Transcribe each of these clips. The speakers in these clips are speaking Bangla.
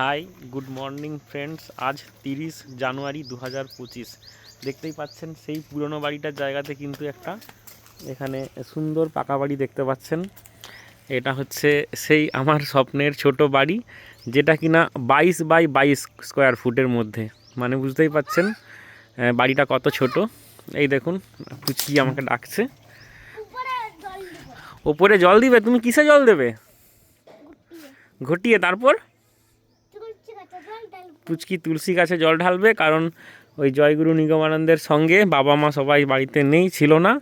High, good morning friends. আজ 30 জানুয়ারি 2025। দেখতেই পাচ্ছেন সেই পুরনো বাড়িটার জায়গাতে কিন্তু একটা এখানে সুন্দর পাকা বাড়ি দেখতে পাচ্ছেন। এটা হচ্ছে সেই আমার স্বপ্নের ছোট বাড়ি, যেটা কিনা 22 বাই 22 স্কোয়ার ফুটের মধ্যে। মানে বুঝতেই পাচ্ছেন বাড়িটা কত ছোট। এই দেখুন, পুচকি আমাকে ডাকছে। ওপরে জল দিবে? তুমি কিসে জল দেবে? ঘটিয়ে। তারপর পুচকি তুলসী গাছে জল ঢালবে, কারণ ওই জয়গুরু নিগমানন্দের সঙ্গে বাবা মা সবাই বাড়িতে নেই, ছিল না।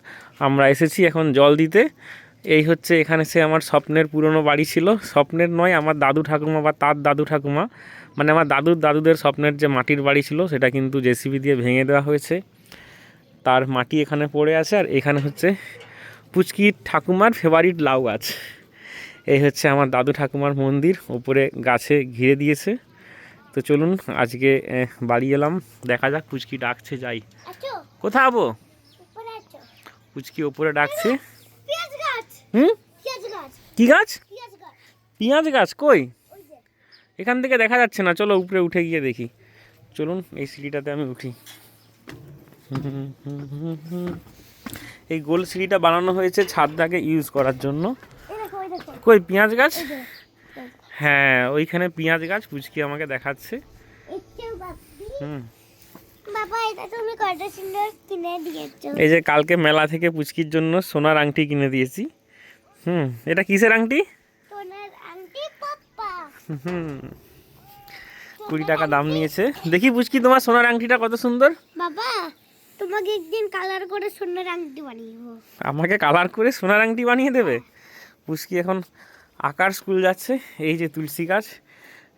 আমরা এসেছি এখন জল দিতে। এই হচ্ছে এখানে সে আমার স্বপ্নের পুরনো বাড়ি ছিল। স্বপ্নের নয়, আমার দাদু ঠাকুমা বা তার দাদু ঠাকুমা, মানে আমার দাদুদের স্বপ্নের যে মাটির বাড়ি ছিল সেটা কিন্তু জেসিবি দিয়ে ভেঙে দেওয়া হয়েছে। তার মাটি এখানে পড়ে আছে। আর এখানে হচ্ছে পুচকির ঠাকুমার ফেভারিট লাউ গাছ। এই হচ্ছে আমার দাদু ঠাকুমার মন্দির, ওপরে গাছে ঘিরে দিয়েছে। তো চলুন আজকে বাড়ি এলাম, দেখা যাক। পুচকি ডাকছে, যাই। কোথায় যাবো? পুচকি ওপরে ডাকছে। কি গাছ? পেঁয়াজ গাছ কই? এখান থেকে দেখা যাচ্ছে না, চলো উপরে উঠে গিয়ে দেখি। চলুন, এই সিঁড়িটাতে আমি উঠি। এই গোল সিঁড়িটা বানানো হয়েছে ছাদটাকে ইউজ করার জন্য। কই পেঁয়াজ গাছ? হ্যাঁ, ওইখানে পেঁয়াজ গাছ পুচকি আমাকে দেখাচ্ছে। এই যে কালকে মেলা থেকে পুচকির জন্য সোনার আংটি কিনে দিয়েছি। এটা কিসের আংটি? 20 টাকা দাম নিয়েছে। দেখি পুচকি, তোমার সোনার আংটিটা কত সুন্দর। বাবা, তোমাকে একদিন কালার করে সোনার আংটি বানিয়ে দেবো। আমাকে কালার করে সোনার আংটি বানিয়ে দেবে? পুচকি এখন আঁকার স্কুল যাচ্ছে। এই যে তুলসী গাছ,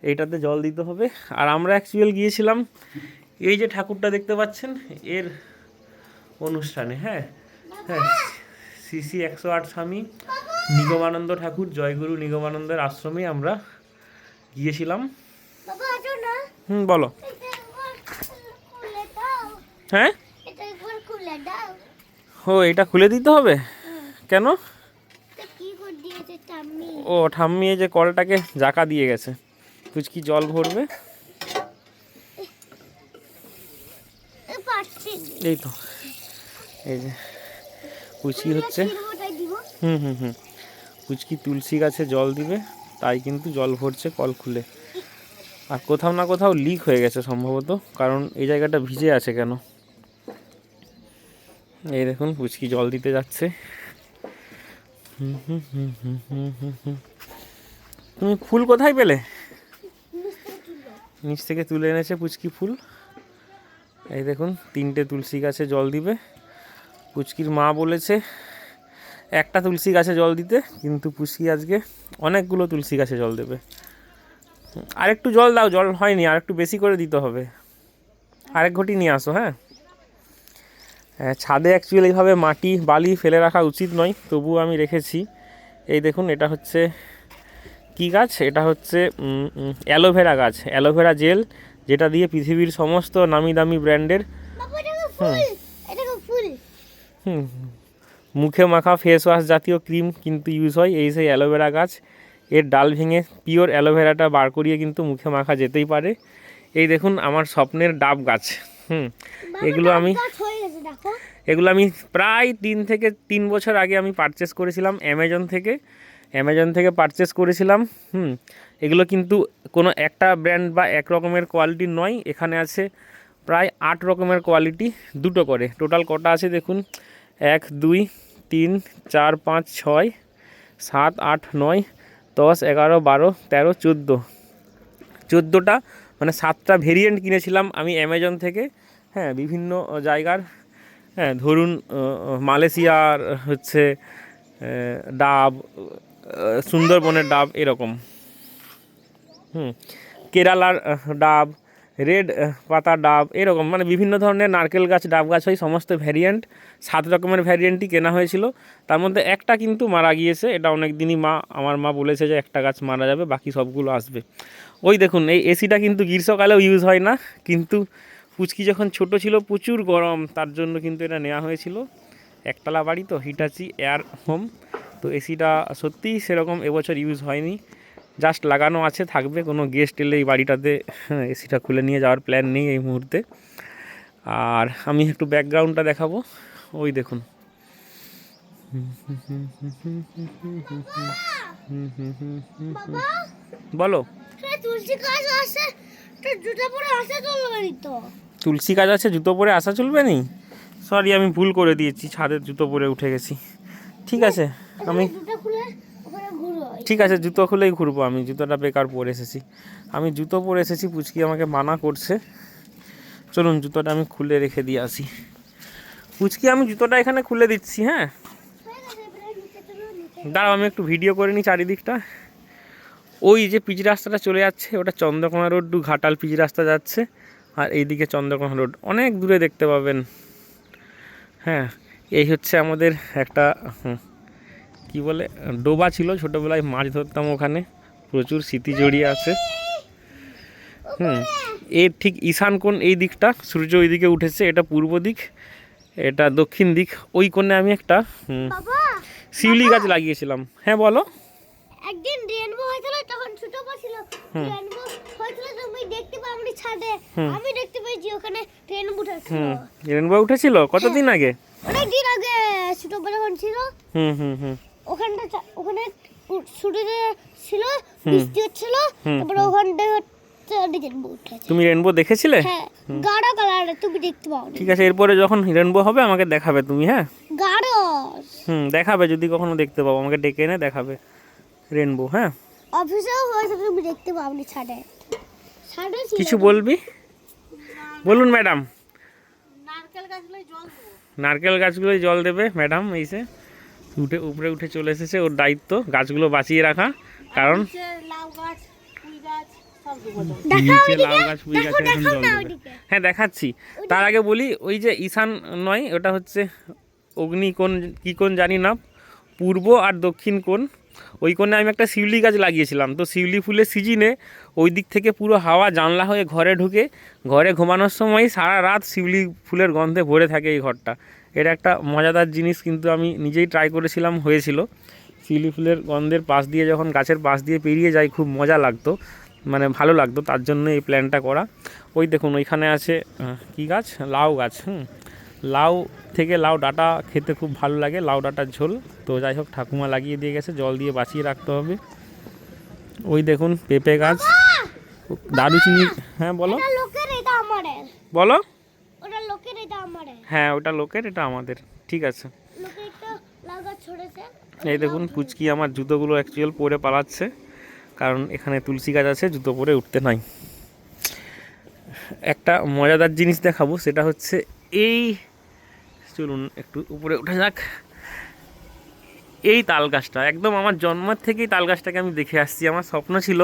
এইটাতে জল দিতে হবে। আর আমরা অ্যাকচুয়াল গিয়েছিলাম এই যে ঠাকুরটা দেখতে পাচ্ছেন এর অনুষ্ঠানে। হ্যাঁ, শ্রী 108 স্বামী নিগমানন্দ ঠাকুর, জয়গুরু নিগমানন্দের আশ্রমে আমরা গিয়েছিলাম। বলো। হ্যাঁ, ও এটা খুলে দিতে হবে কেন? ও ঠাম্মি এই যে কলটাকে জাকা দিয়ে গেছে, পুচকি জল ভরবে। এই তো, এই যে পুচকি হচ্ছে পুচকি তুলসী গাছে জল দিবে, তাই কিন্তু জল ভরছে কল খুলে। আর কোথাও না কোথাও লিক হয়ে গেছে সম্ভবত, কারণ এই জায়গাটা ভিজে আছে কেন। এই দেখুন পুচকি জল দিতে যাচ্ছে। তুমি ফুল কোথায় পেলে? নিচ থেকে তুলে এনেছে পুচকি ফুল। এই দেখুন 3টে তুলসী গাছে জল দিবে। পুচকির মা বলেছে একটা তুলসী গাছে জল দিতে, কিন্তু পুচকি আজকে অনেকগুলো তুলসী গাছে জল দেবে। আরেকটু জল দাও, জল হয়নি, আর একটু বেশি করে দিতে হবে। আরেক ঘটি নিয়ে আসো। হ্যাঁ, ছাদে অ্যাকচুয়ালি এইভাবে মাটি বালি ফেলে রাখা উচিত নয়, তবুও আমি রেখেছি। এই দেখুন, এটা হচ্ছে কি গাছ? এটা হচ্ছে অ্যালোভেরা গাছ, অ্যালোভেরা জেল, যেটা দিয়ে পৃথিবীর সমস্ত নামি দামি ব্র্যান্ডের মুখে মাখা ফেস ওয়াশ জাতীয় ক্রিম কিন্তু ইউজ হয়। এই সেই অ্যালোভেরা গাছ, এর ডাল ভেঙে পিওর অ্যালোভেরাটা বার করিয়ে কিন্তু মুখে মাখা যেতেই পারে। এই দেখুন আমার স্বপ্নের ডাব গাছ। এগুলো আমি প্রায় 3 বছর আগে আমি পারচেস করেছিলাম অ্যামাজন থেকে পারচেস করেছিলাম। এগুলো কিন্তু কোনো একটা ব্র্যান্ড বা এক রকমের কোয়ালিটির নয়। এখানে আছে প্রায় 8 রকমের কোয়ালিটি, 2টো করে। টোটাল কটা আছে দেখুন, 1 2 3 4 5 6 7 8 9 10 11 12 13 14টা, মানে 7টা ভেরিয়েন্ট কিনেছিলাম আমি অ্যামাজন থেকে। হ্যাঁ, বিভিন্ন জায়গার, হ্যাঁ ধরুন মালয়েশিয়ার হচ্ছে ডাব, সুন্দরবনের ডাব এরকম, কেরালার ডাব, রেড পাতা ডাব এরকম, মানে বিভিন্ন ধরনের নারকেল গাছ ডাব গাছ হয়, সমস্ত ভ্যারিয়েন্ট 7 রকমের ভ্যারিয়েন্টই কেনা হয়েছিল। তার মধ্যে একটা কিন্তু মারা গিয়েছে। এটা অনেক দিনই আমার মা বলেছে যে একটা গাছ মারা যাবে, বাকি সবগুলো আসবে। ওই দেখুন, এই এসিটা কিন্তু গ্রীষ্মকালেও ইউজ হয় না, কিন্তু পুচকি যখন ছোট ছিল প্রচুর গরম, তার জন্য কিন্তু এটা নেওয়া হয়েছিল। একতলা বাড়ি তো, হিটাচি এয়ার হোম, তো এসিটা সত্যিই সেরকম এবছর ইউজ হয়নি। জাস্ট লাগানো আছে, থাকবে। কোনো গেস্ট এলে এই বাড়িটাতে এসিটা খুলে নিয়ে যাওয়ার প্ল্যান নেই এই মুহূর্তে। আর আমি একটু ব্যাকগ্রাউন্ডটা দেখাবো, ওই দেখুন। বলো। তুলসী গাছ আছে, তো জুতো পরে আসা চলবে না তো। তুলসী গাছ আছে, জুতো পরে আসা চলবে নি? সরি, আমি ভুল করে দিয়েছি, ছাদের জুতো পরে উঠে গেছি। ঠিক আছে, আমি জুতো খুলে ওখানে ঘুরো। ঠিক আছে, জুতো খুলেই ঘুরবো। আমি জুতোটা বেকার পরে এসেছি, আমি জুতো পরে এসেছি, পুচকি আমাকে মানা করছে। চলুন জুতোটা আমি খুলে রেখে দিয়ে আসি। পুচকি, আমি জুতোটা এখানে খুলে দিচ্ছি, হ্যাঁ? দাঁড়াও, আমি একটু ভিডিও করে নিই চারিদিকটা। ওই যে পিচ রাস্তাটা চলে যাচ্ছে, ওটা Chandrakona road to Ghatal pitch রাস্তা যাচ্ছে। আর এইদিকে চন্দ্রকোনা রোড অনেক দূরে দেখতে পাবেন। হ্যাঁ, এই হচ্ছে আমাদের একটা কি বলে ডোবা ছিল, ছোটোবেলায় মাছ ধরতাম ওখানে, প্রচুর স্মৃতি জড়িয়ে আছে। এর ঠিক ঈশান কোণ এই দিকটা, সূর্য ওই দিকে উঠেছে, এটা পূর্ব দিক, এটা দক্ষিণ দিক। ওই কোণে আমি একটা বাবা, শিউলি গাছ লাগিয়েছিলাম। হ্যাঁ বলো। একদিন রেনবো হয়েছিল, তখন ছোট ছিল। রেনবো হয়েছিল, তুমি দেখতে পাওনি ছাদে, আমি দেখতে পেয়েছি ওখানে রেনবো উঠেছিল। রেনবো উঠেছিল কতদিন আগে? অনেক দিন আগে, ছোট যখন ছিল। ওখানে ছুটে ছিল, বৃষ্টি হচ্ছিল, তারপরে ওখানটায় রেনবো উঠেছে। তুমি রেনবো দেখেছিলে? হ্যাঁ, গাঢ় কালার, তুমি দেখতে পাওনি। ঠিক আছে, এরপরে যখন রেনবো হবে আমাকে দেখাবে তুমি, হ্যাঁ? গাঢ়। দেখাবে, যদি কখনো দেখতে পাবো আমাকে ডেকে এনে দেখাবে রেনবো, হ্যাঁ? অফিসেও হয়েছে, তুমি দেখতে পাওনি ছাদে। ছাদে ছিল। কিছু বলবি? বলুন ম্যাডাম। নারকেল গাছগুলোই জল দেবে ম্যাডাম। এসে উপরে উঠে চলে এসেছে, ওর দায়িত্ব গাছগুলো বাঁচিয়ে রাখা। কারণ নিচে লাউ গাছ, পুঁই গাছে এখন জল দেবে। হ্যাঁ দেখাচ্ছি। তার আগে বলি, ওই যে ঈশান নয়, ওটা হচ্ছে অগ্নি কোণ, কী কোণ জানি না, পূর্ব আর দক্ষিণ কোণ। ওই কোণে আমি একটা শিউলি গাছ লাগিয়েছিলাম। তো শিউলি ফুলের সিজনে ওই দিক থেকে পুরো হাওয়া জানলা হয়ে ঘরে ঢুকে, ঘরে ঘুমানোর সময় সারা রাত শিউলি ফুলের গন্ধে ভরে থাকে এই ঘরটা। এটা একটা মজাদার জিনিস, কিন্তু আমি নিজেই ট্রাই করেছিলাম, হয়েছিল। শিউলি ফুলের গন্ধের পাশ দিয়ে যখন গাছের পাশ দিয়ে পেরিয়ে যাই, খুব মজা লাগতো, মানে ভালো লাগতো। তার জন্য এই প্ল্যানটা করা। ওই দেখুন, ওইখানে আছে কি গাছ? লাউ গাছ। লাউ থেকে লাউ ডাঁটা খেতে খুব ভালো লাগে, লাউ ডাঁটার ঝোল। তো যাই হোক, ঠাকুমা লাগিয়ে দিয়ে গেছে, জল দিয়ে বাঁচিয়ে রাখতে হবে। ওই দেখুন পেঁপে গাছ, দারুচিনি। হ্যাঁ বলো। বলো। হ্যাঁ, ওটা লোকের, এটা আমাদের। ঠিক আছে। এই দেখুন, পুচকি আমার জুতোগুলো অ্যাকচুয়াল পরে পালাচ্ছে, কারণ এখানে তুলসী গাছ আছে, জুতো পরে উঠতে নাই। একটা মজাদার জিনিস দেখাবো, সেটা হচ্ছে এই, চলুন একটু উপরে উঠে যাক। এই তাল গাছটা একদম আমার জন্মের থেকেই তাল গাছটাকে আমি দেখে আসছি। আমার স্বপ্ন ছিল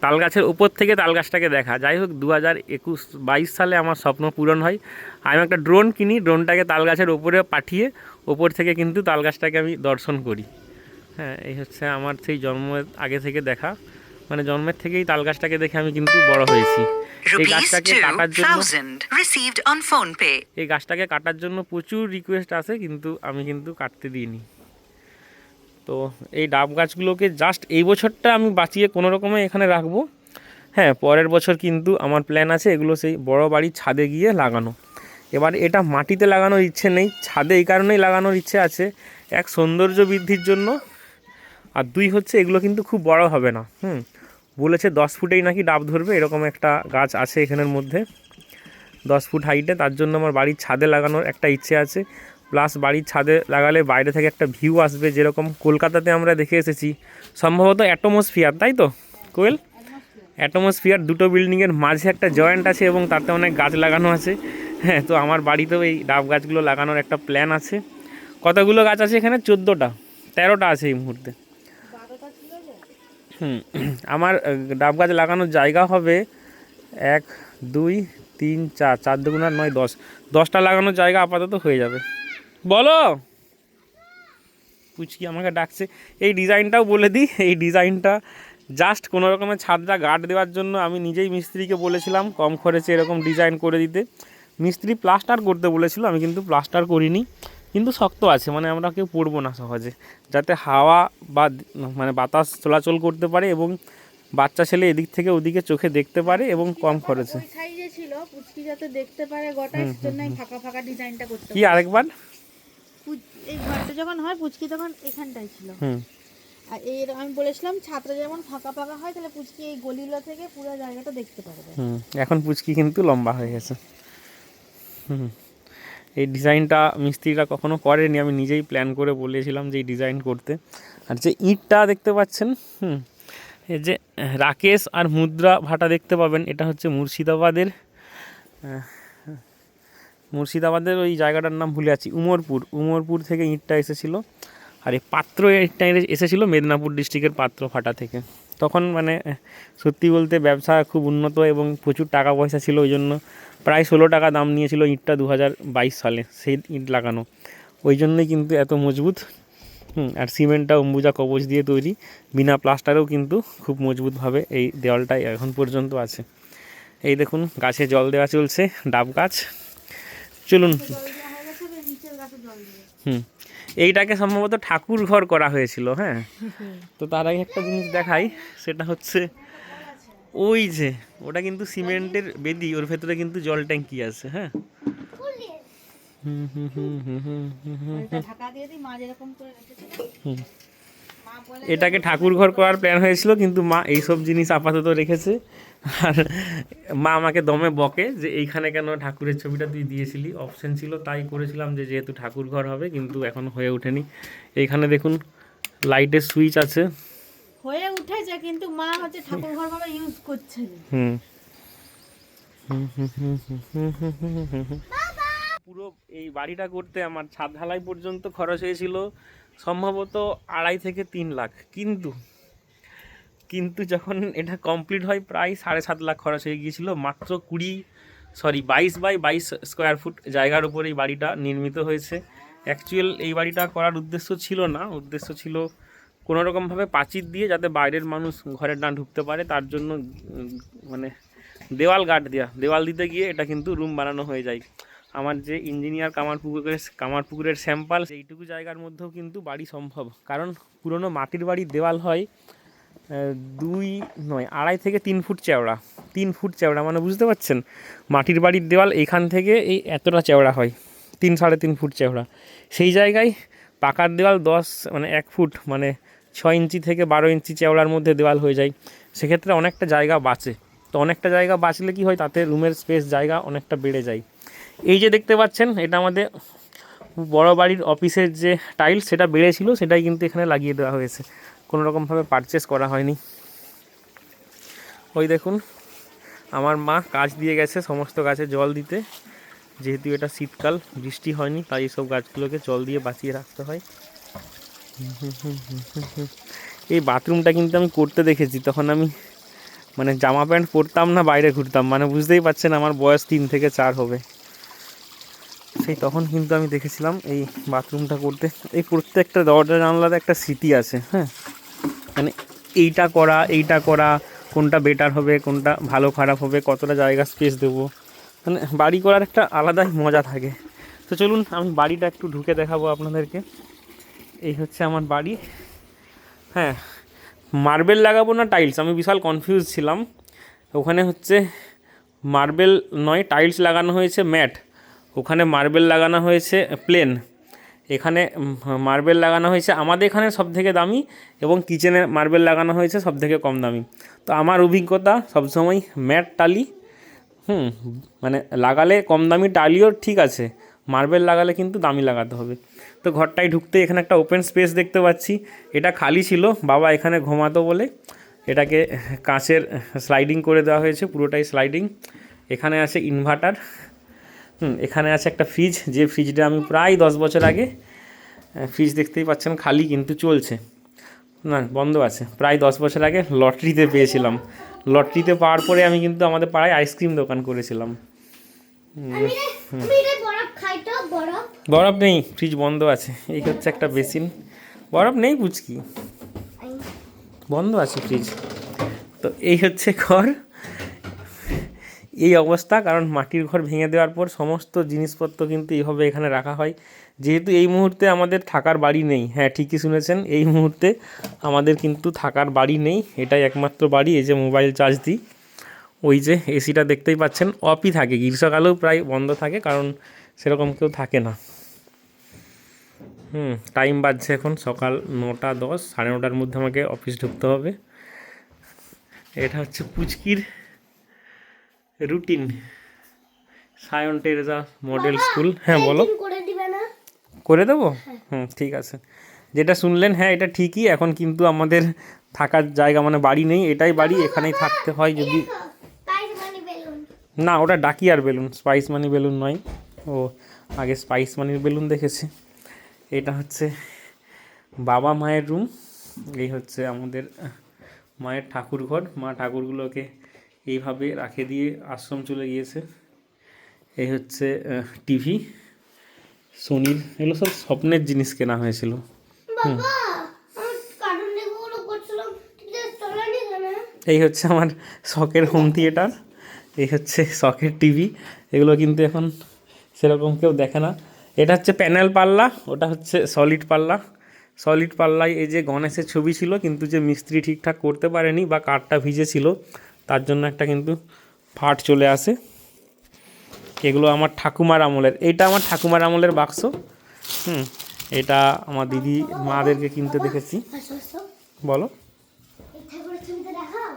তাল গাছের ওপর থেকে তাল গাছটাকে দেখা। যাই হোক, 2022 সালে আমার স্বপ্ন পূরণ হয়। আমি একটা ড্রোন কিনি, ড্রোনটাকে তাল গাছের ওপরে পাঠিয়ে ওপর থেকে কিন্তু তাল গাছটাকে আমি দর্শন করি। হ্যাঁ, এই হচ্ছে আমার সেই জন্মের আগে থেকে দেখা, মানে জন্মের থেকেই তাল গাছটাকে দেখে আমি কিন্তু বড় হয়েছি। এই গাছটাকে কাটার জন্য প্রচুর রিকোয়েস্ট আসে, কিন্তু আমি কিন্তু কাটতে দিইনি। তো এই ডাব গাছগুলোকে জাস্ট এই বছরটা আমি বাঁচিয়ে কোনো রকমে এখানে রাখবো। হ্যাঁ, পরের বছর কিন্তু আমার প্ল্যান আছে এগুলো সেই বড় বাড়ির ছাদে গিয়ে লাগানো। এবার এটা মাটিতে লাগানোর ইচ্ছে নেই, ছাদে এই কারণেই লাগানোর ইচ্ছে আছে, এক সৌন্দর্য বৃদ্ধির জন্য, আর দুই হচ্ছে এগুলো কিন্তু খুব বড় হবে না। বলেছে 10 ফুটেই নাকি ডাব ধরবে, এরকম একটা গাছ আছে এখানের মধ্যে 10 ফুট হাইটে। তার জন্য আমার বাড়ির ছাদে লাগানোর একটা ইচ্ছে আছে। প্লাস বাড়ির ছাদে লাগালে বাইরে থেকে একটা ভিউ আসবে, যেরকম কলকাতাতে আমরা দেখে এসেছি, সম্ভবত অ্যাটমসফিয়ার, তাই তো কোয়েল? অ্যাটমসফিয়ার, দুটো বিল্ডিংয়ের মাঝে একটা জয়েন্ট আছে এবং তাতে অনেক গাছ লাগানো আছে। হ্যাঁ, তো আমার বাড়িতেও এই ডাব গাছগুলো লাগানোর একটা প্ল্যান আছে। কতগুলো গাছ আছে এখানে? 14টা 13টা আছে এই মুহূর্তে। আমার ডাব গাছ লাগানোর জায়গা হবে 1 2 3 4, 4 2 9 10, 10টা লাগানোর জায়গা আপাতত হয়ে যাবে। বলো। পুচকি আমাকে ডাকছে। এই ডিজাইনটাও বলে দিই, এই ডিজাইনটা জাস্ট কোনো রকমের ছাদটা গার্ড দেওয়ার জন্য আমি নিজেই মিস্ত্রিকে বলেছিলাম কম খরচে এরকম ডিজাইন করে দিতে। মিস্ত্রি প্লাস্টার করতে বলেছিল, আমি কিন্তু প্লাস্টার করিনি, কিন্তু শক্ত আছে, মানে আমরা কেউ পড়বো না সহজে, যাতে হাওয়া বা মানে বাতাস চলাচল করতে পারে এবং বাচ্চা ছেলে এদিক থেকে ওদিকে চোখে দেখতে পারে এবং কম খরচে। ওই সাইজে ছিল পুচকি যাতে দেখতে পারে গোটা, সেজন্যই ফাঁকা ফাঁকা ডিজাইনটা করতে। কি আরেকবার? এই ঘরটা যখন হয় পুচকি তখন এখানটাই ছিল। হুম। আর এই আমি বলেছিলাম ছাত্র যেমন ফাঁকা ফাঁকা হয় তাহলে পুচকি এই গলিগুলো থেকে পুরো জায়গাটা দেখতে পারবে। এখন পুচকি কিন্তু লম্বা হয়ে গেছে। এই ডিজাইনটা মিস্ত্রিরা কখনো করেনি, আমি নিজেই প্ল্যান করে বলেছিলাম যে এই ডিজাইন করতে। আর যে ইঁটটা দেখতে পাচ্ছেন, এই যে রাকেশ আর মুদ্রা ভাটা দেখতে পাবেন, এটা হচ্ছে মুর্শিদাবাদের ওই জায়গাটার নাম ভুলে আছি, উমরপুর থেকে ইঁটটা এসেছিলো। আর এই পাত্র ইঁটটা এসেছিলো মেদিনীপুর ডিস্ট্রিক্টের পাত্র ফাটা থেকে। তখন মানে সত্যি বলতে ব্যবসা খুব উন্নত এবং প্রচুর টাকা পয়সা ছিল, ওই জন্য প্রায় 16 টাকা দাম নিয়েছিল ইঁটটা 2022 সালে সেই ইঁট লাগানো। ওই জন্যই কিন্তু এত মজবুত। আর সিমেন্টটা অম্বুজা কবচ দিয়ে তৈরি, বিনা প্লাস্টারেও কিন্তু খুব মজবুতভাবে এই দেওয়ালটাই এখন পর্যন্ত আছে। এই দেখুন গাছে জল দেওয়া চলছে, ডাব গাছ। চলুন। এইটাকে সম্ভবত ঠাকুর ঘর করা হয়েছিল। হ্যাঁ, তো তার আগে একটা জিনিস দেখাই, সেটা হচ্ছে ওই যে ওটা কিন্তু সিমেন্টের বেদি, ওর ভেতরে কিন্তু জল ট্যাঙ্কি আছে। হ্যাঁ, এটাকে ঠাকুর ঘর করার প্ল্যান হয়েছিল, কিন্তু মা এইসব জিনিস আপাতত রেখেছে। আর মা আমাকে দমে বকে যে এইখানে কেন ঠাকুরের ছবিটা তুই দিয়েছিলি, অপশন ছিল তাই করেছিলাম, যে যেহেতু ঠাকুর ঘর হবে, কিন্তু এখন হয়ে ওঠেনি। এইখানে দেখুন লাইটের সুইচ আছে, হয়ে উঠেছে, কিন্তু মা হচ্ছে ঠাকুর ঘর ভাবে ইউজ করছে। পুরো এই বাড়িটা করতে আমার ছাদ ঢালাই পর্যন্ত খরচ হয়েছিল সম্ভবত 2.5 থেকে 3 লাখ, কিন্তু যখন এটা কমপ্লিট হয় প্রায় 7.5 লাখ খরচ হয়ে গিয়েছিল। মাত্র 22 বাই 22 স্কোয়ার ফুট জায়গার উপর এই বাড়িটা নির্মিত হয়েছে। অ্যাকচুয়াল এই বাড়িটা করার উদ্দেশ্য ছিল না, উদ্দেশ্য ছিল কোনোরকমভাবে প্রাচীর দিয়ে যাতে বাইরের মানুষ ঘরে না ঢুকতে পারে, তার জন্য মানে দেওয়াল গার্ড দেওয়া। দেওয়াল দিতে গিয়ে এটা কিন্তু রুম বানানো হয়ে যায়। আমার যে ইঞ্জিনিয়ার কামারপুকুরের স্যাম্পল, এইটুকু জায়গার মধ্যেও কিন্তু বাড়ি সম্ভব, কারণ পুরনো মাটির বাড়ির দেওয়াল হয় 2.5 থেকে 3 ফুট চওড়া। 3 ফুট চওড়া মানে বুঝতে পারছেন, মাটির বাড়ির দেওয়াল এইখান থেকে এই এতটা চওড়া হয়, 3-3.5 ফুট চওড়া। সেই জায়গায় পাকার দেওয়াল 1 ফুট মানে 6 ইঞ্চি থেকে 12 ইঞ্চি চওড়ার মধ্যে দেওয়াল হয়ে যায়। সেক্ষেত্রে অনেকটা জায়গা বাঁচে। তো অনেকটা জায়গা বাঁচলে কি হয়, তাতে রুমের স্পেস জায়গা অনেকটা বেড়ে যায়। এই যে দেখতে পাচ্ছেন, এটা আমাদের বড় বাড়ির অফিসের যে টাইলস, সেটা বেড়েছিল, সেটাই কিন্তু এখানে লাগিয়ে দেওয়া হয়েছে, কোনো রকমভাবে পারচেস করা হয়নি। ওই দেখুন আমার মা কাজ দিয়ে গেছে সমস্ত গাছে জল দিতে, যেহেতু এটা শীতকাল, বৃষ্টি হয়নি, তাই এইসব গাছগুলোকে জল দিয়ে বাঁচিয়ে রাখতে হয়। এই বাথরুমটা কিন্তু আমি করতে দেখেছি, তখন আমি মানে জামা প্যান্ট পরতাম না, বাইরে ঘুরতাম, মানে বুঝতেই পারছেন আমার বয়স 3 থেকে 4 হবে। সেই তখন কিন্তু আমি দেখেছিলাম এই বাথরুমটা করতে। এই প্রত্যেকটা দরজা জানলাতে একটা স্মৃতি আছে। হ্যাঁ, মানে এইটা করা কোনটা বেটার হবে, কোনটা ভালো খারাপ হবে, কতটা জায়গা স্পেস দেবো, মানে বাড়ি করার একটা আলাদাই মজা থাকে। তো চলুন আমি বাড়িটা একটু ঢুকে দেখাবো আপনাদেরকে। এই হচ্ছে আমার বাড়ি। হ্যাঁ, মার্বেল লাগাবো না টাইলস, আমি বিশাল কনফিউজ ছিলাম। ওখানে হচ্ছে মার্বেল নয়, টাইলস লাগানো হয়েছে ম্যাট, ওখানে মার্বেল লাগানো হয়েছে প্লেন, এখানে মার্বেল লাগানো হয়েছে আমাদের এখানে সবথেকে দামি, এবং কিচেনে মার্বেল লাগানো হয়েছে সবথেকে কম দামি। তো আমার অভিজ্ঞতা সবসময় ম্যাট টালি, মানে লাগালে কম দামি টালিও ঠিক আছে, মার্বেল লাগালে কিন্তু দামি লাগাতে হবে। তো ঘরটায় ঢুকতে এখানে একটা ওপেন স্পেস দেখতে পাচ্ছি, এটা খালি ছিল, বাবা এখানে ঘুমাতো বলে এটাকে কাঁচের স্লাইডিং করে দেওয়া হয়েছে, পুরোটাই স্লাইডিং। এখানে আছে ইনভার্টার, এখানে আছে একটা ফ্রিজ, যে ফ্রিজটা আমি প্রায় 10 বছর আগে, ফ্রিজ দেখতেই পাচ্ছেন খালি কিন্তু চলছে না, বন্ধ আছে, প্রায় 10 বছর আগে লটারিতে পেয়েছিলাম। লটারিতে পাওয়ার পরে আমি কিন্তু আমাদের পাড়ায় আইসক্রিম দোকান করেছিলাম। বরফ নেই, ফ্রিজ বন্ধ আছে। এই হচ্ছে একটা বেসিন, বরফ নেই পুচকি, বন্ধ আছে ফ্রিজ। তো এই হচ্ছে ঘর, এই অবস্থা, কারণ মাটির ঘর ভেঙে দেওয়ার পর সমস্ত জিনিসপত্র কিন্তু এইভাবে এখানে রাখা হয়। যেহেতু এই মুহূর্তে আমাদের থাকার বাড়ি নেই, হ্যাঁ ঠিকই শুনেছেন, এই মুহূর্তে আমাদের কিন্তু থাকার বাড়ি নেই, এটাই একমাত্র বাড়ি। এই যে মোবাইল চার্জ দিই, ওই যে এসিটা দেখতেই পাচ্ছেন অফই থাকে, গ্রীষ্মকালেও প্রায় বন্ধ থাকে, কারণ সেরকম কেউ থাকে না। টাইম বাজছে এখন সকাল 9:10, 9:30-র মধ্যে আমাকে অফিস ঢুকতে হবে। এটা হচ্ছে পুচকির routine, Saint Teresa model school. হ্যাঁ বলো। একদিন করে দিবে না? করে দেবো, ঠিক আছে। যেটা শুনলেন, হ্যাঁ এটা ঠিকই, এখন কিন্তু আমাদের থাকার জায়গা মানে বাড়ি নেই, এটাই বাড়ি, এখানেই থাকতে হয়। যদি স্পাইস মানি বেলুন। না, ওটা ডাকি আর বেলুন, স্পাইস মানি বেলুন নয়। ও আগে স্পাইস মানির বেলুন দেখেছে। এটা হচ্ছে বাবা মায়ের রুম, এই হচ্ছে আমাদের মায়ের ঠাকুর ঘর। মা ঠাকুরগুলোকে এইভাবে রাখে দিয়ে আশ্রম চলে গিয়েছে। এই হচ্ছে টিভি, সোনির, এগুলো সব স্বপ্নের জিনিস কেনা হয়েছিল। বাবা আমি কার্টুন দেখবো করছিলাম, ঠিক আছে চলেনি কেন? এই হচ্ছে আমার শখের হোম থিয়েটার, এই হচ্ছে শখের টিভি। এগুলো কিন্তু এখন সেরকম কেউ দেখে না। এটা হচ্ছে প্যানেল পাল্লা, ওটা হচ্ছে সলিড পাল্লা। সলিড পাল্লায় এই যে গণেশের ছবি ছিল, কিন্তু যে মিস্ত্রি ঠিকঠাক করতে পারেনি বা কাঠটা ভিজে ছিল, তার জন্য একটা কিন্তু ফাট চলে আসে। এগুলো আমার ঠাকুমার আমলের, এইটা আমার ঠাকুমার আমলের বাক্স। এটা আমার দিদি মাদেরকে কিনতে দেখেছি। বলো। এই ঠাকুরের ছবিটা দেখাও।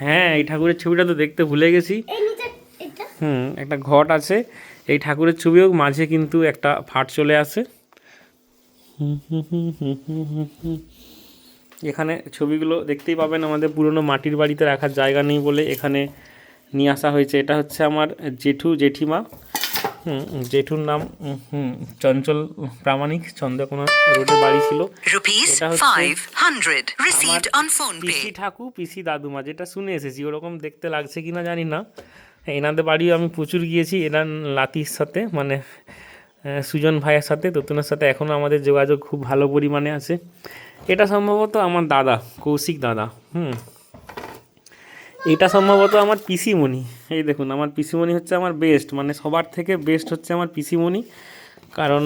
হ্যাঁ, এই ঠাকুরের ছবিটা তো দেখতে ভুলে গেছি। এই নিচে এটা একটা ঘট আছে, এই ঠাকুরের ছবিও মাঝে কিন্তু একটা ফাট চলে আসে। এখানে ছবিগুলো দেখতেই পাবেন, আমাদের পুরনো মাটির বাড়িতে রাখার জায়গা নেই বলে এখানে নিয়ে আসা হয়েছে। এটা হচ্ছে আমার জেঠু জেঠিমা, জেঠুর নাম চঞ্চল প্রামাণিক, চন্দ্রকোনা রোডে বাড়ি ছিল। এটা হচ্ছে পিসি ঠাকু, পিসি দাদুমা, যেটা শুনে এসেছি, ওরকম দেখতে লাগছে কিনা জানি না। এনাদের বাড়িও আমি প্রচুর গিয়েছি, এনার লাতির সাথে মানে সুজন ভাইয়ের সাথে, ততুনের সাথে এখনও আমাদের যোগাযোগ খুব ভালো পরিমাণে আছে। এটা সম্ভবত আমার দাদা, কৌশিক দাদা। এটা সম্ভবত আমার পিসিমণি। এই দেখুন, আমার পিসিমণি হচ্ছে আমার বেস্ট, মানে সবার থেকে বেস্ট হচ্ছে আমার পিসিমণি, কারণ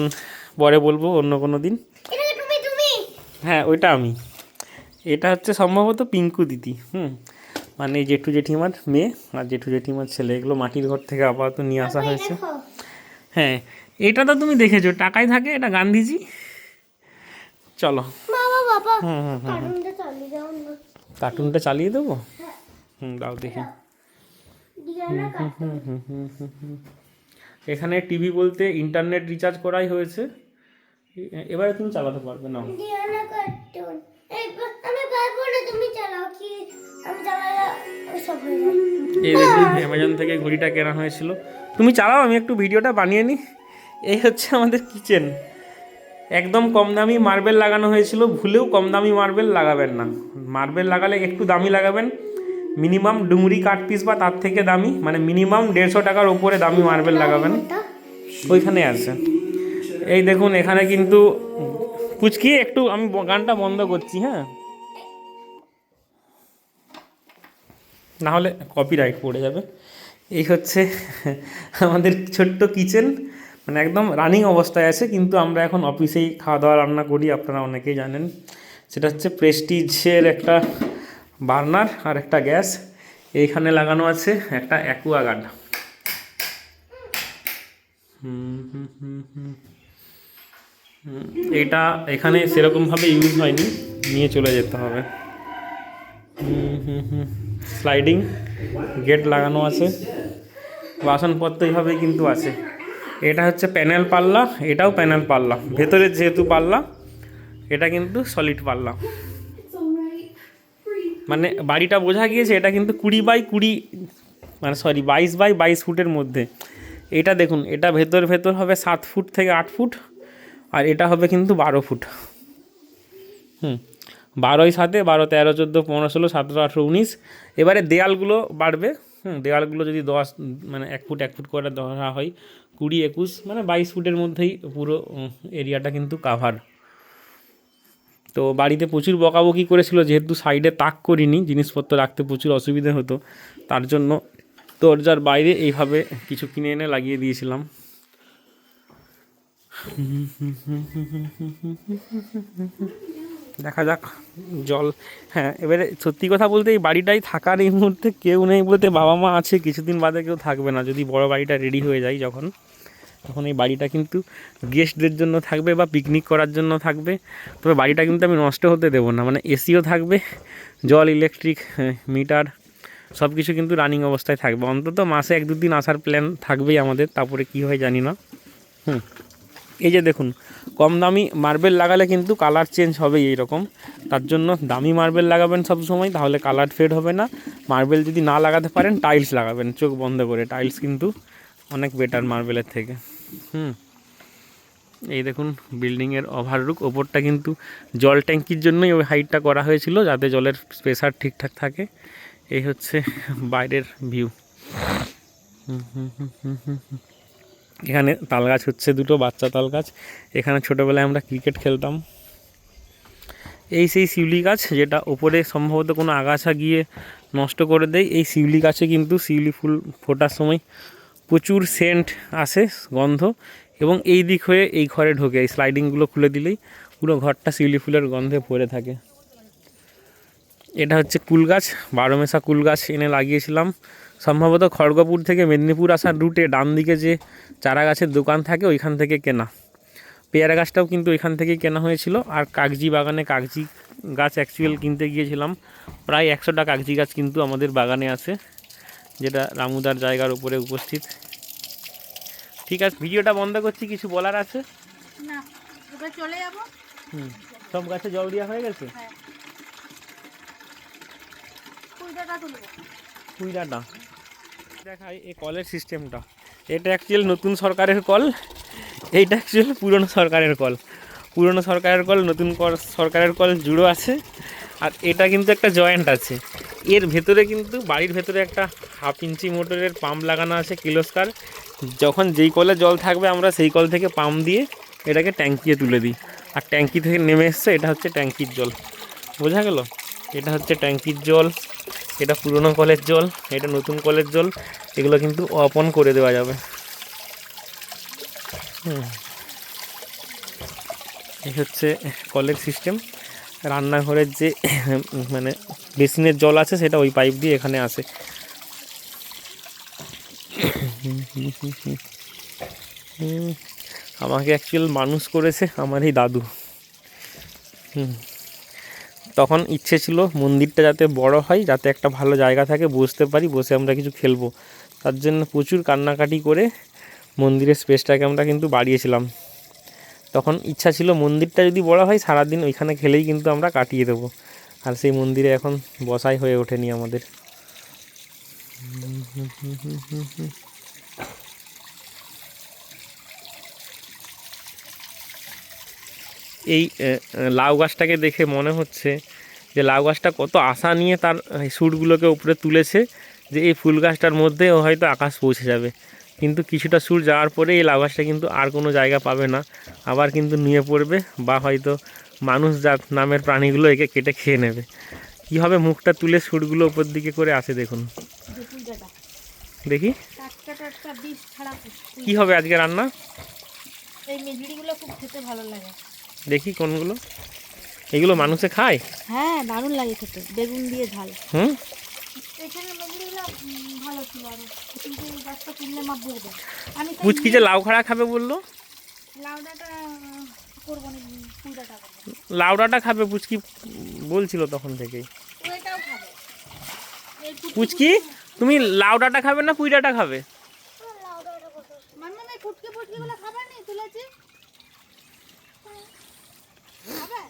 পরে বলবো অন্য কোনো দিন। এটা তুমি হ্যাঁ ওইটা আমি। এটা হচ্ছে সম্ভবত পিঙ্কু দিদি, মানে জেঠু জেঠিমার মেয়ে আর জেঠু জেঠিমার ছেলে। এগুলো মাটির ঘর থেকে আপাতত নিয়ে আসা হয়েছে। দেখো। হ্যাঁ, এটা তো তুমি দেখেছো, টাকায় থাকে, এটা গান্ধীজি। চলো বাবা বাবা কার্টুনটা চালিয়ে দাও না। কার্টুনটা চালিয়ে দেবো, দাও দেখি। দিয়া না কার্টুন। এখানে টিভি বলতে ইন্টারনেট রিচার্জ করাই হয়েছে, এবারে তুমি চালাতে পারবে না। দিয়া না কার্টুন। এই আমি পারবো না, তুমি চালাও। কি আমি চালালে সব হয়ে যাবে। এই দেখুন, অ্যামাজন থেকে ঘড়িটা কেনা হয়েছিল। তুমি চালাও, আমি একটু ভিডিওটা বানিয়ে নিই। এই হচ্ছে আমাদের কিচেন, একদম কম দামি মার্বেল লাগানো হয়েছিল। ভুলেও কম দামি মার্বেল লাগাবেন না, মার্বেল লাগালে একটু দামি লাগাবেন। মিনিমাম ডুমরি কাঠ পিস বা তার থেকে দামি, মানে মিনিমাম 150 টাকার ওপরে দামি মার্বেল লাগাবেন। ওইখানে আছে। এই দেখুন, এখানে কিন্তু পুচকি, একটু আমি গানটা বন্ধ করছি, হ্যাঁ, না হলে কপিরাইট পড়ে যাবে। এই হচ্ছে আমাদের ছোট্ট কিচেন, মানে একদম রানিং অবস্থায় আছে, কিন্তু আমরা এখন অফিসেই খাওয়া দাওয়া রান্না করি, আপনারা অনেকেই জানেন। সেটা হচ্ছে প্রেস্টিজের একটা বার্নার আর একটা গ্যাস। এইখানে লাগানো আছে একটা অ্যাকুয়াগার্ড। এটা এখানে সেরকমভাবে ইউজ হয়নি, নিয়ে চলে যেতে হবে। স্লাইডিং গেট লাগানো আছে, বাসনপত্র এইভাবেই কিন্তু আছে। এটা হচ্ছে প্যানেল পাল্লা, এটাও প্যানেল পাল্লা, ভেতরে যেহেতু পাল্লা, এটা কিন্তু সলিড পাল্লা। মানে বাড়িটা বোঝা গিয়েছে, এটা কিন্তু 20x20, মানে 22x22 ফুটের মধ্যে। এটা দেখুন, এটা ভেতর হবে 7 ফুট থেকে 8 ফুট, আর এটা হবে কিন্তু 12 ফুট। 12 7 12 13 14 15 16 17 18 19। এবারে দেয়ালগুলো বাড়বে, দেওয়ালগুলো যদি 10 মানে 1 ফুট 1 ফুট করে ধরা হয়, 20 21 মানে 22 ফুটের মধ্যেই পুরো এরিয়াটা কিন্তু কাভার। তো বাড়িতে প্রচুর বকাবকি করেছিল, যেহেতু সাইডে তাক করিনি, জিনিসপত্র রাখতে প্রচুর অসুবিধে হতো, তার জন্য দরজার বাইরে এইভাবে কিছু কিনে এনে লাগিয়ে দিয়েছিলাম। দেখা যাক জল। হ্যাঁ, এবারে সত্যি কথা বলতে এই বাড়িটাই থাকার এই মুহূর্তে কেউ নেই বলতে, বাবা মা আছে, কিছুদিন বাদে কেউ থাকবে না। যদি বড় বাড়িটা রেডি হয়ে যায় যখন, তখন এই বাড়িটা কিন্তু গেস্টদের জন্য থাকবে বা পিকনিক করার জন্য থাকবে। তবে বাড়িটা কিন্তু আমি নষ্ট হতে দেবো না, মানে এসিও থাকবে, জল, ইলেকট্রিক মিটার সব কিছু কিন্তু রানিং অবস্থায় থাকবে। অন্তত মাসে 1-2 দিন আসার প্ল্যান থাকবেই আমাদের, তারপরে কি হয় জানি না। এই যে দেখুন, কম দামি মার্বেল লাগালে কিন্তু কালার চেঞ্জ হবেই এইরকম। তার জন্য দামি মার্বেল লাগাবেন সব সময়, তাহলে কালার ফেড হবে না। মার্বেল যদি না লাগাতে পারেন, টাইলস লাগাবেন চোখ বন্ধ করে। টাইলস কিন্তু অনেক বেটার মার্বেলের থেকে। এই দেখুন বিল্ডিংয়ের ওভারলুক। ওপরটা কিন্তু জল ট্যাঙ্কির জন্যই ওই হাইটটা করা হয়েছিল, যাতে জলের প্রেসার ঠিকঠাক থাকে। এই হচ্ছে বাইরের ভিউ। এখানে তাল গাছ হচ্ছে, 2টো বাচ্চা তাল গাছ। এখানে ছোটোবেলায় আমরা ক্রিকেট খেলতাম। এই সেই শিউলি গাছ, যেটা ওপরে সম্ভবত কোনো আগাছা গিয়ে নষ্ট করে দেয়। এই শিউলি গাছে কিন্তু শিউলি ফুল ফোটার সময় প্রচুর সেন্ট আসে, গন্ধ, এবং এই দিক হয়ে এই ঘরে ঢোকে। এই স্লাইডিংগুলো খুলে দিলেই পুরো ঘরটা শিউলি ফুলের গন্ধে ভরে থাকে। এটা হচ্ছে কুল গাছ, 12 মেশা কুল গাছ এনে লাগিয়েছিলাম। সম্ভবত খড়গপুর থেকে মেদিনীপুর আসার রুটে ডান দিকে যে চারা গাছের দোকান থাকে ওইখান থেকে কেনা। পেয়ারা গাছটাও কিন্তু ওইখান থেকেই কেনা হয়েছিল। আর কাগজি বাগানে কাগজি গাছ অ্যাকচুয়াল কিনতে গিয়েছিলাম। প্রায় 100টা কাগজি গাছ কিন্তু আমাদের বাগানে আছে, যেটা রামুদার জায়গার উপরে উপস্থিত। ঠিক আছে, ভিডিওটা বন্ধ করছি। কিছু বলার আছে? না, এবার চলে যাবো। সব গাছে জল দেওয়া হয়ে গেছে। হ্যাঁ, কুইটাটা তুলবো। কুইরাটা দেখাই এই কলের সিস্টেমটা। এটা অ্যাকচুয়াল নতুন সরকারের কল, এইটা অ্যাকচুয়াল পুরনো সরকারের কল। পুরনো সরকারের কল, নতুন সরকারের কল জুড়ো আছে। আর এটা কিন্তু একটা জয়েন্ট আছে। এর ভেতরে কিন্তু বাড়ির ভেতরে একটা 1/2 ইঞ্চি মোটরের পাম্প লাগানো আছে, কিলোস্কার। যখন যেই কলে জল থাকবে আমরা সেই কল থেকে পাম্প দিয়ে এটাকে ট্যাঙ্কিতে তুলে দিই। আর ট্যাঙ্কি থেকে নেমে এসছে, এটা হচ্ছে ট্যাঙ্কির জল। বোঝা গেল? এটা হচ্ছে ট্যাঙ্কির জল, এটা পুরনো কলের জল, এটা নতুন কলের জল। এগুলো কিন্তু অফ অন করে দেওয়া যাবে। এই হচ্ছে কলের সিস্টেম। রান্নাঘরের যে মানে বেসিনের জল আছে, সেটা ওই পাইপ দিয়ে এখানে আসে। আমাকে অ্যাকচুয়াল মানুষ করেছে আমার এই দাদু। তখন ইচ্ছে ছিল মন্দিরটা যাতে বড় হয়, যাতে একটা ভালো জায়গা থাকে, বসতে পারি, বসে আমরা কিছু খেলবো। তার জন্য প্রচুর কান্নাকাটি করে মন্দিরের স্পেসটাকে আমরা কিন্তু বাড়িয়েছিলাম। তখন ইচ্ছা ছিল মন্দিরটা যদি বড় হয়, সারাদিন ওইখানে খেলেই কিন্তু আমরা কাটিয়ে দেবো। আর সেই মন্দিরে এখন বসাই হয়ে ওঠেনি আমাদের। এই লাউ গাছটাকে দেখে মনে হচ্ছে যে লাউ গাছটা কত আশা নিয়ে তার সুরগুলোকে উপরে তুলেছে, যে এই ফুল গাছটার মধ্যেও হয়তো আকাশ পৌঁছে যাবে। কিন্তু কিছুটা সুর যাওয়ার পরে এই লাউ গাছটা কিন্তু আর কোনো জায়গা পাবে না, আবার কিন্তু নুয়ে পড়বে, বা হয়তো মানুষ জাত নামের প্রাণীগুলো একে কেটে খেয়ে নেবে। কীভাবে মুখটা তুলে সুরগুলো উপর দিকে করে আসে দেখুন। দেখি কি হবে আজকে রান্না। এই মেজড়িগুলো খুব খেতে ভালো লাগে। দেখি কোনগুলো, এগুলো মানুষে খায়? হ্যাঁ, দারুণ লাগে খেতে, বেগুন দিয়ে ঝাল। এখানে মেজড়িগুলো ভালো ছিল, আর কিন্তু গাছটা কিনলে মা বলবে। আমি পুচকি যে লাউ খাড়া খাবে বললো, লাউডাটা করবো না, পুইডাটা করবো। লাউডাটা খাবে পুচকি বলছিল তখন থেকেই। ওইটাও খাবে। পুচকি তুমি লাউডাটা খাবে না পুইডাটা খাবে? মাম্মা এই ফুটকি ফুটকিগুলো খাবার নেই তুলেছি। খাবে?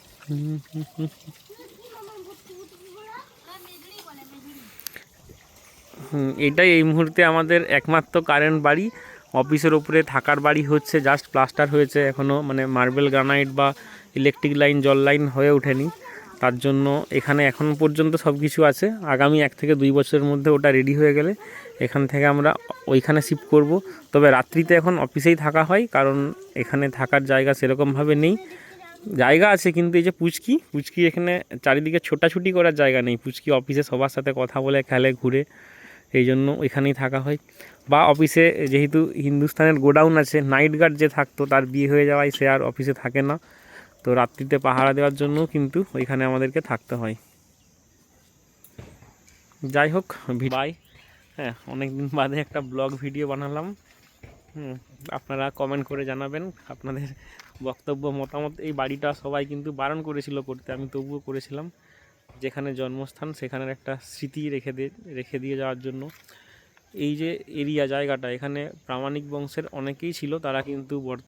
এটাই এই মুহূর্তে আমাদের একমাত্র কারেন্ট বাড়ি। অফিসের উপরে থাকার বাড়ি হচ্ছে, জাস্ট প্লাস্টার হয়েছে এখনও, মানে মার্বেল গ্রানাইট বা ইলেকট্রিক লাইন, জল লাইন হয়ে ওঠেনি। তার জন্য এখানে এখন পর্যন্ত সব কিছু আছে। আগামী 1 থেকে 2 বছরের মধ্যে ওটা রেডি হয়ে গেলে এখান থেকে আমরা ওইখানে শিফট করব। তবে রাত্রিতে এখন অফিসেই থাকা হয়, কারণ এখানে থাকার জায়গা সেরকমভাবে নেই। জায়গা আছে কিন্তু এই যে পুচকি এখানে চারিদিকে ছোটাছুটি করার জায়গা নেই। পুচকি অফিসে সবার সাথে কথা বলে, খেলে, ঘুরে, এই জন্য ওইখানেই থাকা হয়। বা অফিসে যেহেতু হিন্দুস্তানের গোডাউন আছে, নাইট গার্ড যে থাকতো তার বিয়ে হয়ে যাওয়ায় সে আর অফিসে থাকে না, তো রাত্রিতে পাহারা দেওয়ার জন্য কিন্তু ওইখানে আমাদেরকে থাকতে হয়। যাই হোক, বাই। হ্যাঁ, অনেক দিন বাদে একটা ব্লগ ভিডিও বানালাম। আপনারা কমেন্ট করে জানাবেন আপনাদের বক্তব্য, মতামত। এই বাড়িটা সবাই কিন্তু বারণ করেছিল করতে, আমি তবুও করেছিলাম। যেখানে জন্মস্থান সেখানের একটা স্মৃতি রেখে দিয়ে যাওয়ার জন্য। এই যে এরিয়া জায়গাটা, এখানে প্রামাণিক বংশের অনেকেই ছিল, তারা কিন্তু